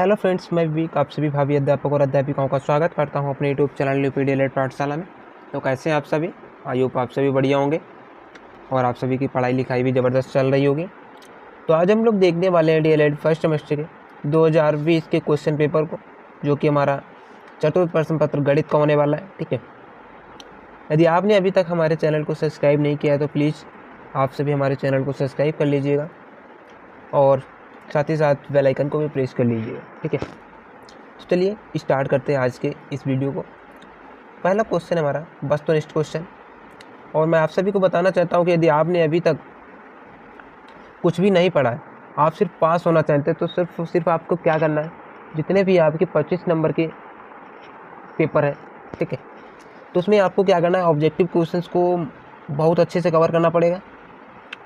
Hello friends, मैं विवेक आप सभी भावी अध्यापक और अध्यापिकाओं का स्वागत करता हूं अपने यूट्यूब चैनल न्यूपीडियलेट पाठशाला में। तो कैसे हैं आप सभी? आई होप आप सभी बढ़िया होंगे और आप सभी की पढ़ाई लिखाई भी ज़बरदस्त चल रही होगी। तो आज हम लोग देखने वाले हैं डीएलएड फर्स्ट सेमेस्टर के 2020 के क्वेश्चन पेपर को, जो कि हमारा चतुर्थ प्रश्न पत्र गणित का होने वाला है। ठीक है, यदि आपने अभी तक हमारे चैनल को सब्सक्राइब नहीं किया है तो प्लीज़ आप सभी हमारे चैनल को सब्सक्राइब कर लीजिएगा और साथ ही साथ बेल आइकन को भी प्रेस कर लीजिएगा। ठीक है, तो चलिए स्टार्ट करते हैं आज के इस वीडियो को। पहला क्वेश्चन है हमारा वस्तुनिष्ठ क्वेश्चन, और मैं आप सभी को बताना चाहता हूं कि यदि आपने अभी तक कुछ भी नहीं पढ़ा है, आप सिर्फ पास होना चाहते हैं, तो सिर्फ आपको क्या करना है, जितने भी आपके 25 नंबर के पेपर है, ठीक है, तो उसमें आपको क्या करना है, ऑब्जेक्टिव क्वेश्चंस को बहुत अच्छे से कवर करना पड़ेगा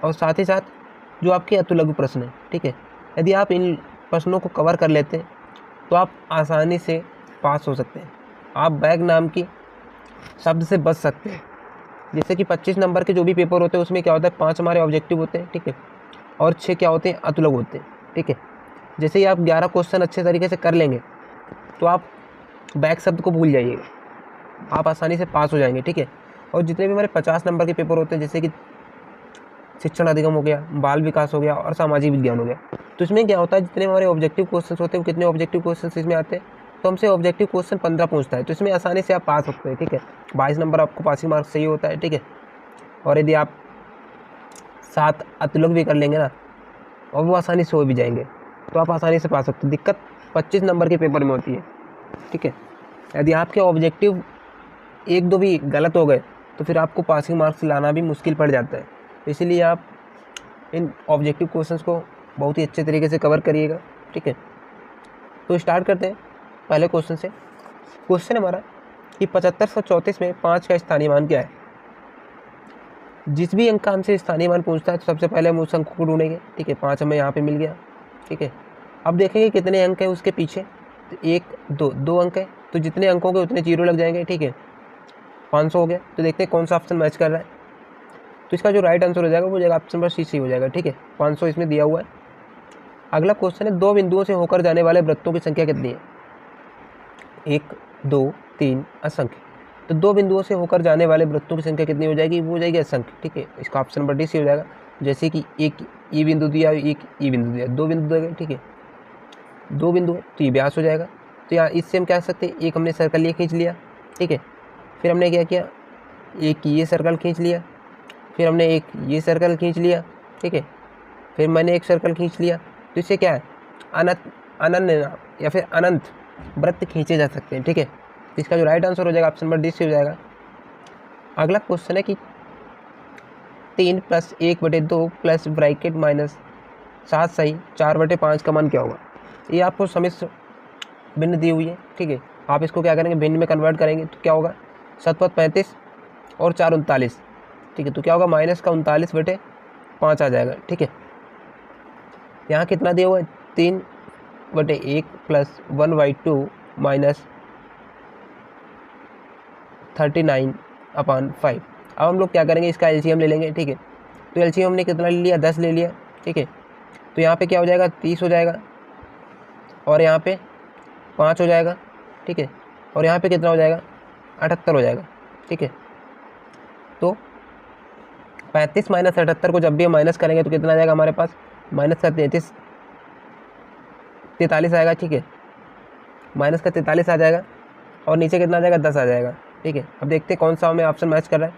और साथ ही साथ जो आपके अतुलघु प्रश्न है, ठीक है, यदि आप इन प्रश्नों को कवर कर लेते हैं तो आप आसानी से पास हो सकते हैं। आप बैग नाम की शब्द से बच सकते हैं। जैसे कि 25 नंबर के जो भी पेपर होते हैं उसमें क्या होता है, 5 हमारे ऑब्जेक्टिव होते हैं, ठीक है, और 6 क्या होते हैं, अतुलघु होते हैं। ठीक है, जैसे ही आप 11 क्वेश्चन अच्छे तरीके से कर लेंगे तो आप बैग शब्द को भूल जाइएगा, आप आसानी से पास हो जाएंगे। ठीक है, और जितने भी हमारे 50 नंबर के पेपर होते हैं, जैसे कि शिक्षण अधिगम हो गया, बाल विकास हो गया और सामाजिक विज्ञान हो गया, तो इसमें क्या होता है, जितने हमारे ऑब्जेक्टिव क्वेश्चन होते हैं, वो कितने ऑब्जेक्टिव क्वेश्चन इसमें आते हैं, तो हमसे ऑब्जेक्टिव क्वेश्चन 15 पूछता है, तो इसमें आसानी से आप पास सकते हैं। ठीक है, 22 नंबर आपको पासिंग मार्क्स सही होता है। ठीक है, और यदि आप 7 अतुलघु भी कर लेंगे ना, और वो आसानी से हो भी जाएंगे, तो आप आसानी से पा सकते हैं। दिक्कत 25 नंबर के पेपर में होती है। ठीक है, यदि आपके ऑब्जेक्टिव 1-2 भी गलत हो गए तो फिर आपको पासिंग मार्क्स लाना भी मुश्किल पड़ जाता है। इसीलिए आप इन ऑब्जेक्टिव क्वेश्चंस को बहुत ही अच्छे तरीके से कवर करिएगा। ठीक है, तो स्टार्ट करते हैं पहले क्वेश्चन से। क्वेश्चन हमारा कि 7534 में 5 का स्थानीय मान क्या है। जिस भी अंक का हमसे स्थानीय मान पूछता है तो सबसे पहले हम उस अंक को ढूंढेंगे। ठीक है, 5 हमें यहाँ पे मिल गया। ठीक है, अब देखेंगे कितने अंक है उसके पीछे, तो 1 2 2 अंक है, तो जितने अंक होंगे उतने जीरो लग जाएंगे। ठीक है, 500 हो गया, तो देखते हैं कौन सा ऑप्शन मैच कर रहा है। तो इसका जो राइट आंसर हो जाएगा वो जाएगा ऑप्शन नंबर सी हो जाएगा। ठीक है, 500 इसमें दिया हुआ है। अगला क्वेश्चन है, 2 बिंदुओं से होकर जाने वाले वृत्तों की संख्या कितनी है। 1 2 3 असंख्य, तो 2 बिंदुओं से होकर जाने वाले वृत्तों की संख्या कितनी हो जाएगी, वो हो जाएगी असंख्य। ठीक है, इसका ऑप्शन नंबर डी हो जाएगा। जैसे कि एक ई बिंदु दिया, एक ई बिंदु दिया, 2 बिंदु दिए गए। ठीक है, 2 बिंदु है तो ये व्यास हो जाएगा। तो यहाँ इससे हम क्या कर सकते हैं, एक हमने सर्कल ये खींच लिया। ठीक है, फिर हमने क्या किया, एक ये सर्कल खींच लिया, फिर हमने एक ये सर्कल खींच लिया। ठीक है, फिर मैंने एक सर्कल खींच लिया, तो इससे क्या है, अनन्य या फिर अनंत वृत्त खींचे जा सकते हैं। ठीक है, इसका जो राइट आंसर हो जाएगा ऑप्शन नंबर डी से हो जाएगा। अगला क्वेश्चन है कि 3 + 1/2 प्लस ब्रैकेट -7 सही 4/5 का मान क्या होगा। ये आपको समिश्र भिन्न दी हुई है। ठीक है, आप इसको क्या करेंगे, भिन्न में कन्वर्ट करेंगे तो क्या होगा, 7 + 35 और 4 39। ठीक है, तो क्या होगा, -39/5 आ जाएगा। ठीक है, यहाँ कितना दिया हुआ है, 3/1 प्लस 1/2 माइनस 39/5। अब हम लोग क्या करेंगे, इसका एलसीएम ले लेंगे। ठीक है, तो एलसीएम हमने कितना ले लिया, 10 ले लिया। ठीक है, तो यहाँ पे क्या हो जाएगा, 30 हो जाएगा और यहाँ पे 5 हो जाएगा। ठीक है, और यहाँ पे कितना हो जाएगा, 78 हो जाएगा। ठीक है, तो 35 - 78 को जब भी हम माइनस करेंगे तो कितना आ जाएगा हमारे पास, -43 आएगा। ठीक है, -43 आ जाएगा और नीचे कितना आ जाएगा, 10 आ जाएगा। ठीक है, अब देखते हैं कौन सा हमें ऑप्शन मैच कर रहा है।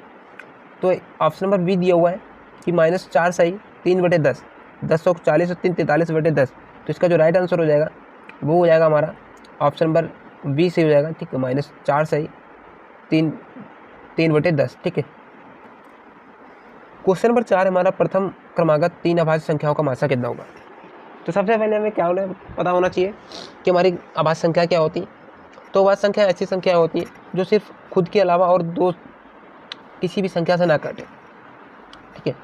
तो ऑप्शन नंबर बी दिया हुआ है कि -4 सही 3/10, 10 और 40 और 3 43/10, तो इसका जो राइट आंसर हो जाएगा वो हो जाएगा हमारा ऑप्शन नंबर बी से हो जाएगा। ठीक है, -4 सही 3/10। ठीक है, क्वेश्चन नंबर 4 हमारा, प्रथम क्रमागत 3 अभाज्य संख्याओं का मासा कितना होगा। तो सबसे पहले हमें क्या पता होना चाहिए कि हमारी अभाज्य संख्या क्या होती है। तो अभाज्य संख्या ऐसी संख्या होती है जो सिर्फ खुद के अलावा और दो किसी भी संख्या से ना काटे। ठीक है,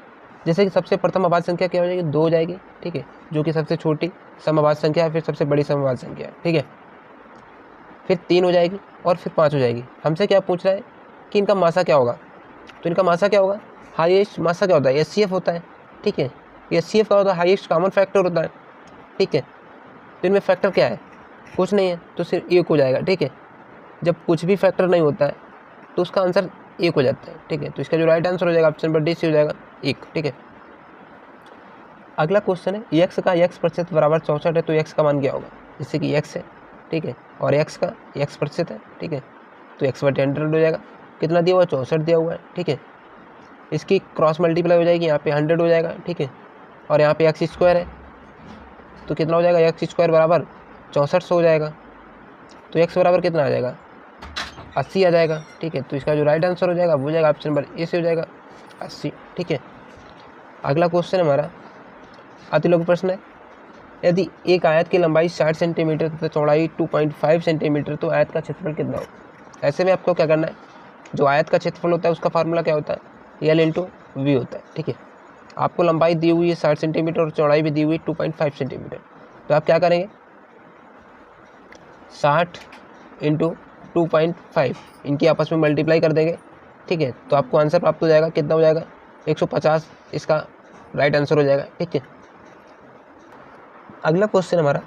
जैसे कि सबसे प्रथम अभाज्य संख्या क्या हो जाएगी, 2 हो जाएगी। ठीक है, जो कि सबसे छोटी समअभाज्य संख्या है, फिर सबसे बड़ी समअभाज्य संख्या है। ठीक है, फिर 3 हो जाएगी और फिर 5 हो जाएगी। हमसे क्या पूछ रहा है कि इनका मासा क्या होगा, तो इनका मासा क्या होगा, हाईएस्ट मासा क्या होता है, एचसीएफ होता है। ठीक है, एचसीएफ का होता है हाईएस्ट कॉमन फैक्टर होता है। ठीक है, तो इनमें फैक्टर क्या है, कुछ नहीं है तो सिर्फ 1 हो जाएगा, ठीक है। जब कुछ भी फैक्टर नहीं होता है तो उसका आंसर 1 हो जाता है, ठीक है। तो इसका जो राइट आंसर हो जाएगा ऑप्शन नंबर डी सी हो जाएगा 1, ठीक है। अगला क्वेश्चन है x का x% बराबर 64 है तो x का मान क्या होगा। जैसे कि x है, ठीक है, और x का x% है, ठीक है, तो x/100 हो जाएगा। कितना दिया हुआ है, 64 दिया हुआ है, ठीक है। इसकी क्रॉस मल्टीप्लाई हो जाएगी, यहाँ पे 100 हो जाएगा, ठीक है, और यहाँ पे x स्क्वायर है तो कितना हो जाएगा, x स्क्वायर बराबर 6400 हो जाएगा। तो x बराबर कितना आ जाएगा, 80 आ जाएगा, ठीक है। तो इसका जो राइट आंसर हो जाएगा वो हो जाएगा ऑप्शन नंबर ए से हो जाएगा 80, ठीक है। अगला क्वेश्चन हमारा अति लघु प्रश्न है, यदि एक आयत की लंबाई 60 सेंटीमीटर तथा चौड़ाई 2.5 सेंटीमीटर तो आयत का क्षेत्रफल कितना होगा। ऐसे में आपको क्या करना है, जो आयत का क्षेत्रफल होता है उसका फार्मूला क्या होता है, L इंटू वी होता है, ठीक है। आपको लंबाई दी हुई है 60 सेंटीमीटर और चौड़ाई भी दी हुई 2.5 सेंटीमीटर, तो आप क्या करेंगे, 60 इंटू 2.5 इनकी आपस में मल्टीप्लाई कर देंगे, ठीक है। तो आपको आंसर प्राप्त हो जाएगा, कितना हो जाएगा, 150 इसका राइट आंसर हो जाएगा, ठीक है। अगला क्वेश्चन हमारा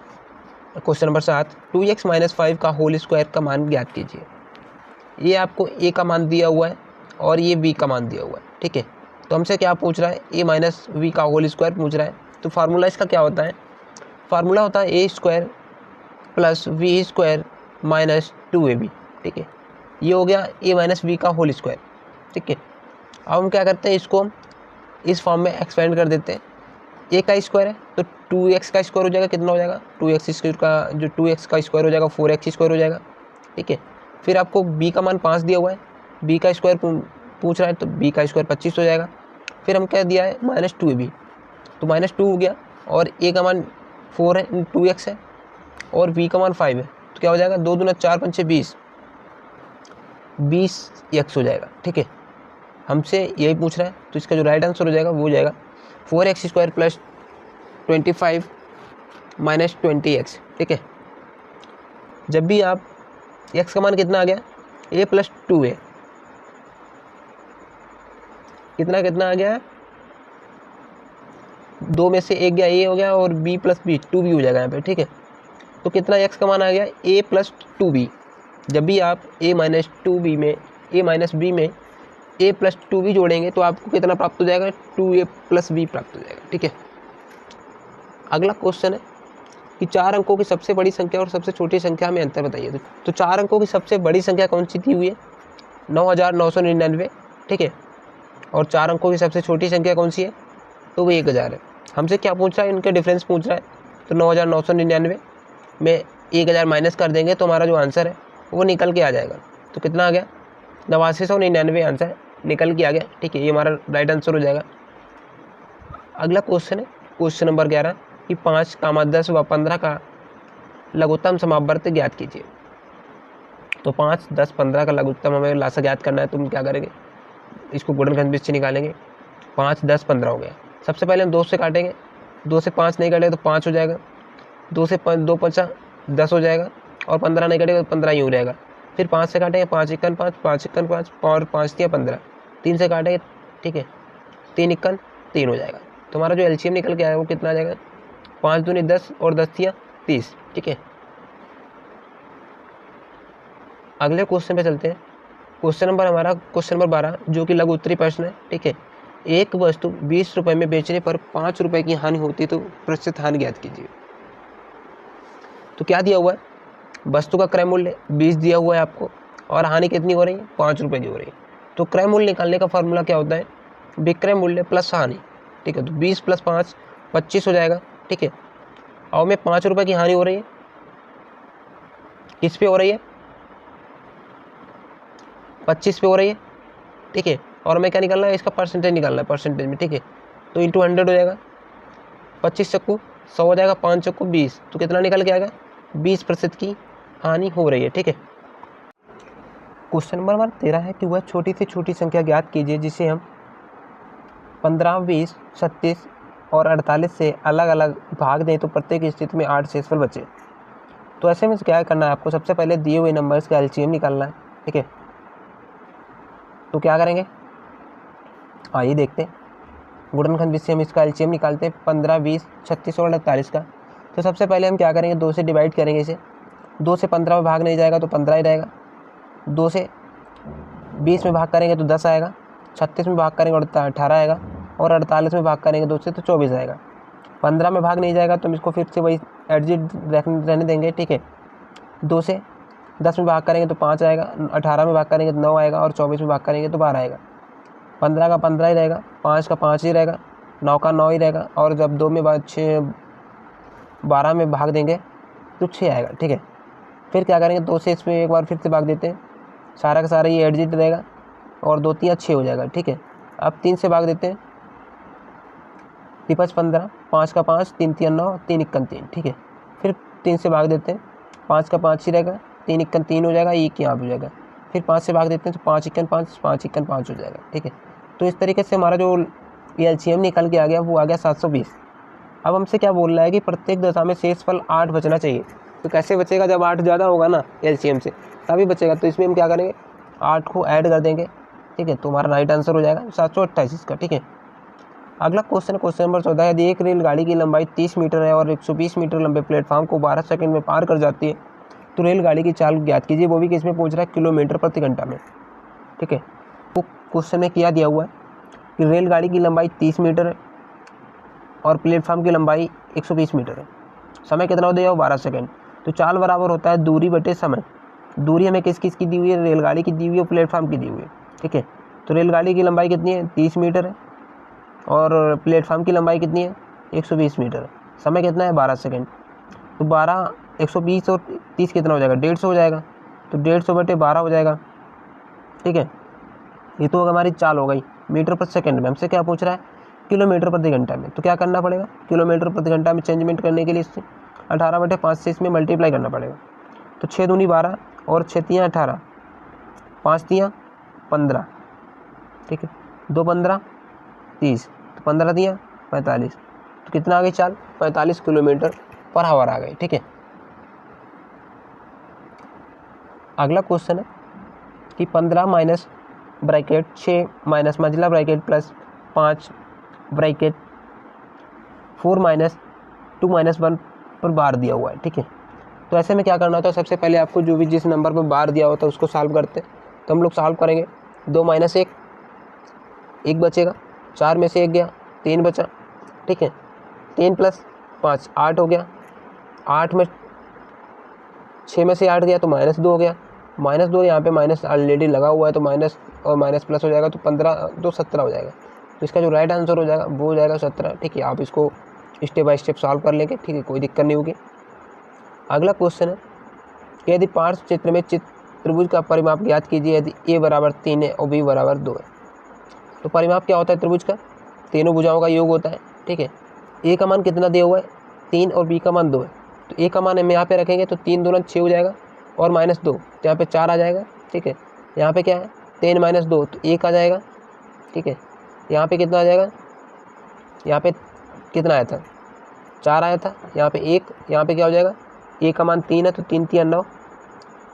क्वेश्चन नंबर 7, 2x - 5 का होल स्क्वायर का मान ज्ञात कीजिए। ये आपको a का मान दिया हुआ है और ये b का मान दिया हुआ है, ठीक है। तो हमसे क्या पूछ रहा है, a - v का होल स्क्वायर पूछ रहा है। तो फार्मूला इसका क्या होता है, फार्मूला होता है a square plus v square minus 2ab, ठीक है। ये हो गया a - v का होल स्क्वायर, ठीक है। अब हम क्या करते हैं, इसको हम इस फॉर्म में एक्सपेंड कर देते हैं। a का स्क्वायर है तो 2x का स्क्वायर हो जाएगा, कितना हो जाएगा, 2x स्क्वायर का जो 2x का स्क्वायर हो जाएगा 4x स्क्वायर हो जाएगा, ठीक है। फिर आपको b का मान 5 दिया हुआ है, b का स्क्वायर पूछ रहा है तो b का स्क्वायर 25 हो जाएगा। फिर हम क्या दिया है, -2ab, तो -2 हो गया, और a का मान 4 है, 2x है, और b का मान 5 है, तो क्या हो जाएगा, 2 दूना 4 पंचे 20 20x हो जाएगा, ठीक है। हमसे यही पूछ रहा है तो इसका जो राइट आंसर हो जाएगा वो हो जाएगा 4x square plus 25 minus 20x, ठीक है। जब भी आप x का मान कितना आ गया, a प्लस 2a, कितना कितना आ गया, 2 में से 1 गया, a हो गया, और b प्लस b 2b हो जाएगा यहाँ पे, ठीक है। तो कितना x का मान आ गया, a प्लस 2b। जब भी आप a माइनस 2b में a माइनस b में a प्लस 2b जोड़ेंगे तो आपको कितना प्राप्त हो जाएगा, 2a प्लस b प्राप्त हो जाएगा, ठीक है। अगला क्वेश्चन है कि 4 अंकों की सबसे बड़ी संख्या और सबसे छोटी संख्या में अंतर बताइए। तो 4 अंकों की सबसे बड़ी संख्या कौन सी दी हुई है, 9999, ठीक है। और 4 अंकों की सबसे छोटी संख्या कौन सी है, तो वो 1000 है। हमसे क्या पूछ रहा है, इनका डिफरेंस पूछ रहा है। तो 9999 में 1000 माइनस कर देंगे तो हमारा जो आंसर है वो निकल के आ जाएगा। तो कितना आ गया, 8999 आंसर निकल के आ गया, ठीक है। ये हमारा राइट आंसर हो जाएगा। अगला क्वेश्चन है क्वेश्चन नंबर 11 कि 5, 10 व 15 का लघुत्तम समावर्त ज्ञात कीजिए। तो 5, 10, 15 का लघुत्तम हमें लासा ज्ञात करना है। तुम क्या करेंगे, इसको गुणनखंड से निकालेंगे। 5, 10, 15 हो गया। सबसे पहले हम 2 से काटेंगे, 2 से 5 नहीं काटेंगे तो 5 हो जाएगा, 2 से 2 5 10 हो जाएगा, और 15 नहीं काटेंगे तो 15 ही हो जाएगा। फिर 5 से काटेंगे, 5 1 5, 5 1 5, और 5 दिया 15। 3 से काटेंगे, ठीक है, 3 1 3 हो जाएगा। तो हमारा जो एलसीएम निकल के आएगा वो कितना आ जाएगा, 5 दूनी 10 और 10 दिया 30, ठीक है। अगले क्वेश्चन पे चलते हैं। क्वेश्चन नंबर हमारा क्वेश्चन नंबर 12 जो कि लघु उत्तरीय प्रश्न है, ठीक है। एक वस्तु 20 रुपये में बेचने पर 5 रुपये की हानि होती है तो प्रतिशत हानि ज्ञात कीजिए। तो क्या दिया हुआ है, वस्तु का क्रय मूल्य 20 दिया हुआ है आपको, और हानि कितनी हो रही है, 5 रुपये की हो रही है। तो क्रय मूल्य निकालने का फॉर्मूला क्या होता है, विक्रय मूल्य प्लस हानि, ठीक है। तो 20 + 5 25 हो जाएगा, ठीक है। और में 5 रुपये की हानि हो रही है, किस पे हो रही है, 25 पे हो रही है, ठीक है। और हमें क्या निकालना है, इसका परसेंटेज निकालना है, परसेंटेज में, ठीक है। तो इंटू 100 हो जाएगा, 25 चक्कू 100 हो जाएगा, 5 चक्कू 20, तो कितना निकल के आएगा, 20% की हानि हो रही है, ठीक है। क्वेश्चन नंबर 13 है कि वह छोटी से छोटी संख्या ज्ञात कीजिए जिसे हम 15, 20, 36 और 48 से अलग अलग भाग दें तो प्रत्येक स्थिति में 8 शेषफल बचे। तो ऐसे में क्या करना है आपको, सबसे पहले दिए हुए नंबर्स का एलसीएम निकालना है, ठीक है। तो क्या करेंगे, आइए देखते हैं। गुणनखंड से हम इसका एलसीएम निकालते हैं, 15, 20, 36 और 48 का। तो सबसे पहले हम क्या करेंगे, 2 से डिवाइड करेंगे इसे, 2 से 15 में भाग नहीं जाएगा तो 15 ही रहेगा। 2 से 20 में भाग करेंगे तो 10 आएगा। 36 में भाग करेंगे तो 18 आएगा। और 48 में भाग करेंगे 2 से तो 24 आएगा। 15 में भाग नहीं जाएगा तो हम इसको फिर से वही एडजस्ट रहने देंगे, ठीक है। 2 से 10 में भाग करेंगे तो 5 आएगा। 18 में भाग करेंगे तो 9 आएगा। और 24 में भाग करेंगे तो 12 आएगा। 15 का 15 ही रहेगा, 5 का 5 ही रहेगा, 9 का 9 ही रहेगा। और जब 2 में 12 में भाग देंगे तो 6 आएगा, ठीक है। फिर क्या करेंगे, 2 से इसमें एक बार फिर से भाग देते हैं, सारा का सारा ये एडजस्ट रहेगा और 2 3 6 हो जाएगा, ठीक है। अब 3 से भाग देते हैं, 5 15, 5 का 5, 3 3 9, 3 1 3, ठीक है। फिर 3 से भाग देते हैं, 5 का 5 ही रहेगा, 3 1 3 हो जाएगा, 1 यहाँ हो जाएगा। फिर 5 से भाग देते हैं तो 5 1 5, 5 1 5 हो जाएगा, ठीक है। तो इस तरीके से हमारा जो एलसीएम निकल के आ गया वो आ गया 720। अब हमसे क्या बोल रहा है कि प्रत्येक दशा में शेषफल 8 बचना चाहिए। तो कैसे बचेगा, जब 8 ज़्यादा होगा ना एलसीएम से तभी बचेगा। तो इसमें हम क्या करेंगे, 8 को ऐड कर देंगे, ठीक है। तो हमारा राइट आंसर हो जाएगा 728 इसका, ठीक है। अगला क्वेश्चन है क्वेश्चन नंबर 14। यदि एक रेलगाड़ी की लंबाई 30 मीटर है और 120 मीटर लंबे प्लेटफॉर्म को 12 सेकंड में पार कर जाती है तो रेलगाड़ी की चाल ज्ञात कीजिए। वो भी किसमें पूछ रहा है, किलोमीटर प्रति घंटा में, ठीक है। वो क्वेश्चन में क्या दिया हुआ है कि रेलगाड़ी की लंबाई 30 मीटर है और प्लेटफॉर्म की लंबाई 120 मीटर है। समय कितना हो दिया, 12 सेकंड। तो चाल बराबर होता है दूरी बटे समय। दूरी हमें किस किस की दी हुई है, रेलगाड़ी की दी हुई है और प्लेटफॉर्म की दी हुई है, ठीक है। तो रेलगाड़ी की लंबाई कितनी है, 30 मीटर है और प्लेटफॉर्म की लंबाई कितनी है, 120 मीटर है। समय कितना है, 12 सेकंड। तो 12 120 और 30 कितना हो जाएगा, 150 हो जाएगा। तो 150 बटे 12 हो जाएगा, ठीक है। ये तो हमारी चाल हो गई मीटर पर सेकंड में। हमसे क्या पूछ रहा है, किलोमीटर प्रति घंटा में। तो क्या करना पड़ेगा, किलोमीटर प्रति घंटा में चेंजमेंट करने के लिए इससे 18 बटे 5 से इसमें मल्टीप्लाई करना पड़ेगा। तो 6 दूनी 12 और 6 तियाँ 18, 5 तियाँ 15, ठीक है। 2 15 30, तो 15 तियाँ 45। तो कितना आ गई चाल, 45 किलोमीटर पर आवर आ गई, ठीक है। अगला क्वेश्चन है कि 15 माइनस ब्रैकेट 6 माइनस मंझला bracket plus 5 bracket 4 minus 2 minus 1 पर बार दिया हुआ है, ठीक है। तो ऐसे में क्या करना होता है, सबसे पहले आपको जो भी जिस नंबर पर बार दिया होता है उसको सॉल्व करते हैं। तो हम लोग सॉल्व करेंगे, 2 माइनस 1, 1 बचेगा, 4 में से 1 गया, 3 बचा, ठीक है। 3 प्लस 5 8 हो गया, 8 में 6 में से 8 गया तो -2 हो गया, -2 यहाँ पे माइनस ऑलरेडी लगा हुआ है तो माइनस और माइनस प्लस हो जाएगा तो 15 तो 17 हो जाएगा। तो इसका जो राइट आंसर हो जाएगा वो हो जाएगा 17, ठीक है। आप इसको स्टेप बाय स्टेप सॉल्व कर लेंगे, ठीक है, कोई दिक्कत नहीं होगी। अगला क्वेश्चन है कि यदि पार्श्व चित्र में त्रिभुज का परिमाप ज्ञात कीजिए। यदि a बराबर 3 है और b बराबर 2 है। तो परिमाप क्या होता है त्रिभुज का, तीनों भुजाओं का योग होता है, ठीक है। a का मान कितना दिया हुआ है, 3 और b का मान 2 है। तो a का मान हम यहाँ पे रखेंगे तो 3 दूना 6 हो जाएगा और -2 तो यहाँ पे 4 आ जाएगा, ठीक है। यहाँ पे क्या है, 3 - 2 तो 1 आ जाएगा, ठीक है। यहाँ पे कितना आ जाएगा, यहाँ पे कितना आया था, 4 आया था, यहाँ पे 1, यहाँ पे क्या हो जाएगा, a का मान 3 है तो 3 3 9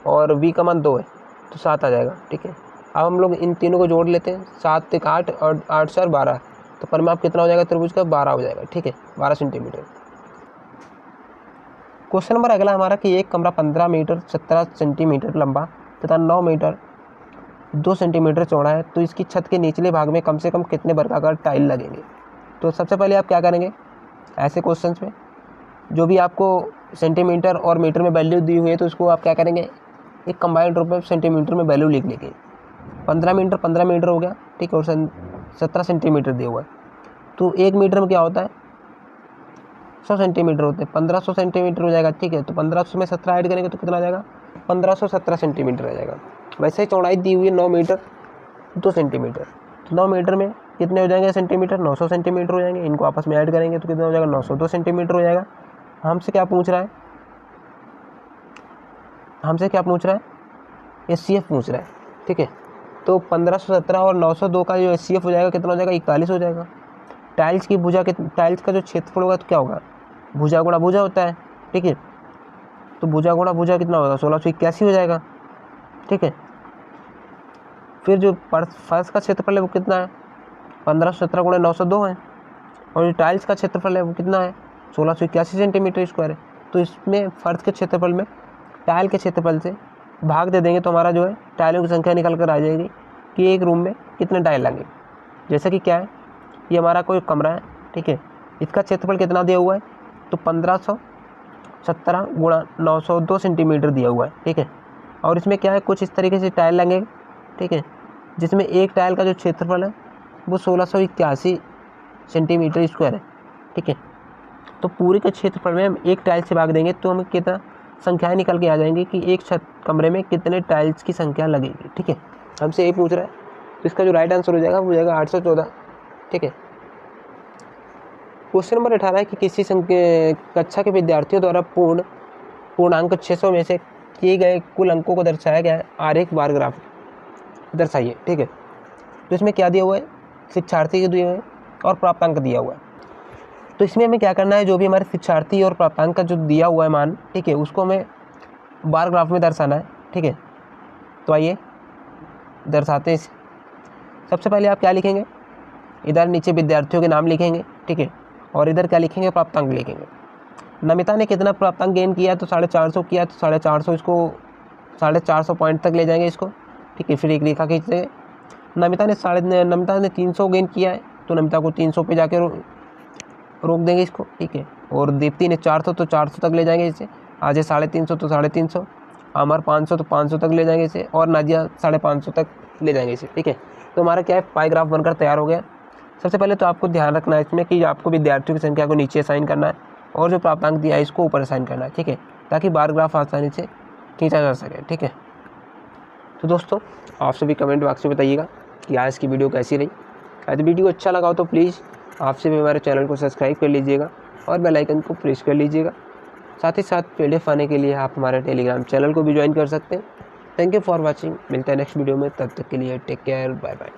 और b का मान 2 है तो 7 आ जाएगा, ठीक है। अब हम लोग इन तीनों को जोड़ लेते हैं, 7 1 8 और 8 4 12, तो परिमाप कितना हो जाएगा त्रिभुज का, 12 हो जाएगा, ठीक है, 12 सेंटीमीटर। क्वेश्चन नंबर अगला हमारा कि एक कमरा 15 मीटर 17 सेंटीमीटर लंबा तथा 9 मीटर 2 सेंटीमीटर चौड़ा है। तो इसकी छत के निचले भाग में कम से कम कितने वर्गाकार टाइल लगेंगे। तो सबसे पहले आप क्या करेंगे, ऐसे क्वेश्चंस में जो भी आपको सेंटीमीटर और मीटर में वैल्यू दी हुई है तो उसको आप क्या करेंगे, एक कंबाइंड रूप में सेंटीमीटर में वैल्यू लिख लेंगे। 15 मीटर हो गया, ठीक है, और 17 सेंटीमीटर दिया हुआ है। तो 1 मीटर में क्या होता है, 100 सेंटीमीटर होते हैं, 1500 सेंटीमीटर हो जाएगा, ठीक है। तो 1500 में 17 ऐड करेंगे तो कितना आ जाएगा, 1517 सेंटीमीटर आ जाएगा। वैसे ही चौड़ाई दी हुई है 9 मीटर 2 सेंटीमीटर। तो 9 मीटर में कितने हो जाएंगे सेंटीमीटर, 900 सेंटीमीटर हो जाएंगे। इनको आपस में ऐड करेंगे तो कितना हो जाएगा, 902 सेंटीमीटर हो जाएगा। हमसे क्या पूछ रहा है, SCF पूछ रहा है, ठीक है। तो 1517 और 902 का जो SCF हो जाएगा कितना हो जाएगा, 41 हो जाएगा। टाइल्स की भुजा टाइल्स का जो क्षेत्रफल होगा तो क्या होगा, भुजा गुणा भुजा होता है, ठीक है। तो भुजा गुणा भुजा कितना होगा, 1681 हो जाएगा, ठीक है। फिर जो फर्श का क्षेत्रफल है वो कितना है, 1517 गुणा 902 है। और जो टाइल्स का क्षेत्रफल है वो कितना है, 1681 सेंटीमीटर स्क्वायर है। तो इसमें फर्श के क्षेत्रफल में टाइल के क्षेत्रफल से भाग दे देंगे तो हमारा जो है टाइलों की संख्या निकल कर आ जाएगी कि एक रूम में कितने टाइल लगेंगे। जैसे कि क्या है, ये हमारा कोई कमरा है, ठीक है, इसका क्षेत्रफल कितना दिया हुआ है, तो 1517 गुणा 902 सेंटीमीटर दिया हुआ है, ठीक है। और इसमें क्या है, कुछ इस तरीके से टाइल लगेंगे, ठीक है, जिसमें एक टाइल का जो क्षेत्रफल है वो 1681 सेंटीमीटर स्क्वायर है, ठीक है। तो पूरे के क्षेत्रफल में हम एक टाइल से भाग देंगे तो हमें कितना संख्याएं निकल के आ जाएंगी कि एक छत कमरे में कितने टाइल्स की संख्या लगेगी, ठीक है। हमसे यही पूछ रहा है, तो इसका जो राइट आंसर हो जाएगा वो हो जाएगा 814, ठीक है। क्वेश्चन नंबर 18 है कि किसी कक्षा के विद्यार्थियों द्वारा पूर्णांक 600 में से किए गए कुल अंकों को दर्शाया गया है, आरेख बार ग्राफ दर्शाइए, ठीक है। तो इसमें क्या दिया हुआ है, शिक्षार्थी के दिए हुए हैं और प्राप्तांक दिया हुआ है। तो इसमें हमें क्या करना है, जो भी हमारे शिक्षार्थी और प्राप्तांक का जो दिया हुआ है मान, ठीक है, उसको हमें बार ग्राफ में दर्शाना है, ठीक है। तो आइए दर्शाते हैं इसे। सबसे पहले आप क्या लिखेंगे, इधर नीचे विद्यार्थियों के नाम लिखेंगे, ठीक है, और इधर क्या लिखेंगे, प्राप्तांक लिखेंगे। नमिता ने कितना प्राप्तांक गेन किया, तो 450 किया, तो 450 इसको 450 पॉइंट तक ले जाएंगे इसको, ठीक है। फिर एक रेखा खींच देंगे। नमिता ने 300 गेन किया है, तो नमिता को 300 पे जाके रोक देंगे इसको, ठीक है। और दीप्ति ने 400, तो 400 तक ले जाएंगे इसे। अजय 350, तो 350। अमर 500, तो 500 तक ले जाएंगे इसे। और नाजिया 550 तक ले जाएंगे इसे, ठीक है। तो हमारा क्या है, पाई ग्राफ बनकर तैयार हो गया। सबसे पहले तो आपको ध्यान रखना है इसमें कि आपको विद्यार्थियों की संख्या को नीचे असाइन करना है और जो प्राप्तांक दिया है इसको ऊपर असाइन करना है, ठीक है, ताकि बार ग्राफ आसानी से खींचा जा सके, ठीक है। तो दोस्तों आप सभी कमेंट बॉक्स में बताइएगा कि आज की वीडियो कैसी रही। यदि वीडियो अच्छा लगा हो तो प्लीज़ आपसे भी हमारे चैनल को सब्सक्राइब कर लीजिएगा और बेल आइकन को प्रेस कर लीजिएगा। साथ ही साथ PDF आने के लिए आप हमारे टेलीग्राम चैनल को भी ज्वाइन कर सकते हैं। Thank you for watching. मिलते हैं नेक्स्ट वीडियो में, तब तक के लिए टेक केयर, बाय बाय।